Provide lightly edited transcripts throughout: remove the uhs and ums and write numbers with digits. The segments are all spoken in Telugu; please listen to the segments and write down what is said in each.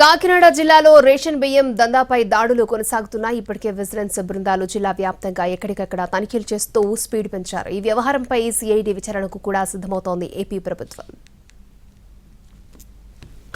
కాకినాడ జిల్లాలో రేషన్ బియ్యం దందాపై దాడులు కొనసాగుతున్నాయి. ఇప్పటికే విజిలెన్స్ బృందాలు జిల్లా వ్యాప్తంగా ఎక్కడికక్కడ తనిఖీలు చేస్తూ స్పీడ్ పెంచారు. ఈ వ్యవహారంపై సిఐడి విచారణకు కూడా సిద్ధమవుతోంది ఏపీ ప్రభుత్వం.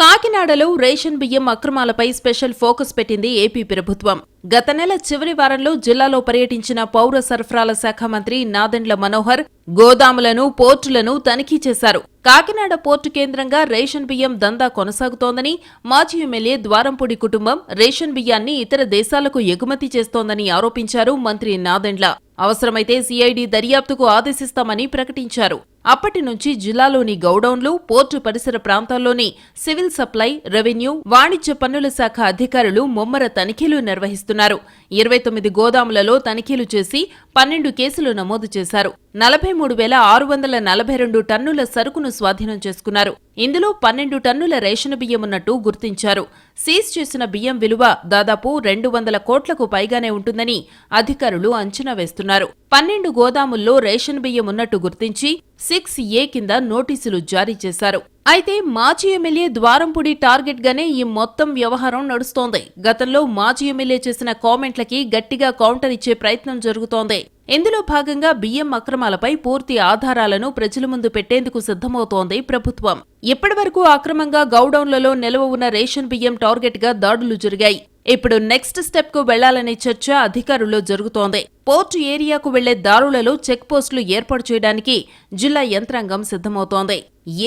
కాకినాడలో రేషన్ బియ్యం అక్రమాలపై స్పెషల్ ఫోకస్ పెట్టింది ఏపీ ప్రభుత్వం. గత నెల చివరి వారంలో జిల్లాలో పర్యటించిన పౌర సరఫరాల శాఖ మంత్రి నాదెండ్ల మనోహర్ గోదాములను, పోర్టులను తనిఖీ చేశారు. కాకినాడ పోర్టు కేంద్రంగా రేషన్ బియ్యం దందా కొనసాగుతోందని, మాజీ ఎమ్మెల్యే ద్వారంపూడి కుటుంబం రేషన్ బియ్యాన్ని ఇతర దేశాలకు ఎగుమతి చేస్తోందని ఆరోపించారు మంత్రి నాదెండ్ల. అవసరమైతే సిఐడి దర్యాప్తుకు ఆదేశిస్తామని ప్రకటించారు. అప్పటి నుంచి జిల్లాలోని గౌడౌన్లు, పోర్టు పరిసర ప్రాంతాల్లోని సివిల్ సప్లై, రెవెన్యూ, వాణిజ్య పన్నుల శాఖ అధికారులు ముమ్మర తనిఖీలు నిర్వహిస్తున్నారు. 29 గోదాములలో తనిఖీలు చేసి 12 కేసులు నమోదు చేశారు. 43,642 టన్నుల సరుకును స్వాధీనం చేసుకున్నారు. ఇందులో 12 టన్నుల రేషన్ బియ్యం ఉన్నట్టు గుర్తించారు. సీజ్ చేసిన బియ్యం విలువ దాదాపు 200 కోట్లకు పైగానే ఉంటుందని అధికారులు అంచనా వేస్తున్నారు. 12 గోదాముల్లో రేషన్ బియ్యం ఉన్నట్టు గుర్తించి 6A కింద నోటీసులు జారీ చేశారు. అయితే మాజీ ఎమ్మెల్యే ద్వారంపూడి టార్గెట్ గానే ఈ మొత్తం వ్యవహారం నడుస్తోంది. గతంలో మాజీ ఎమ్మెల్యే చేసిన కామెంట్లకి గట్టిగా కౌంటర్ ఇచ్చే ప్రయత్నం జరుగుతోంది. ఇందులో భాగంగా బియ్యం అక్రమాలపై పూర్తి ఆధారాలను ప్రజల ముందు పెట్టేందుకు సిద్ధమవుతోంది ప్రభుత్వం. ఇప్పటివరకు అక్రమంగా గౌడౌన్లలో నిల్వ ఉన్న రేషన్ బియ్యం టార్గెట్ గా దాడులు జరిగాయి. ఇప్పుడు నెక్స్ట్ స్టెప్ కు వెళ్లాలనే చర్చ అధికారుల్లో జరుగుతోంది. పోర్టు ఏరియాకు వెళ్లే దారులలో చెక్ పోస్టులు ఏర్పాటు చేయడానికి జిల్లా యంత్రాంగం సిద్ధమవుతోంది.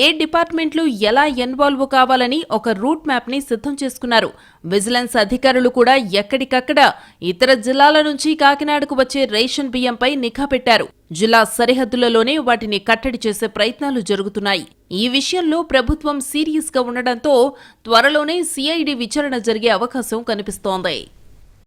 ఏ డిపార్ట్మెంట్లు ఎలా ఇన్వాల్వ్ కావాలని ఒక రూట్ మ్యాప్ ని సిద్ధం చేసుకున్నారు. విజిలెన్స్ అధికారులు కూడా ఎక్కడికక్కడ ఇతర జిల్లాల నుంచి కాకినాడకు వచ్చే రేషన్ బియ్యంపై నిఘా పెట్టారు. జిల్లా సరిహద్దులలోనే వాటిని కట్టడి చేసే ప్రయత్నాలు జరుగుతున్నాయి. ఈ విషయంలో ప్రభుత్వం సీరియస్ గా ఉండడంతో త్వరలోనే సిఐడి విచారణ జరిగే అవకాశం కనిపిస్తోంది.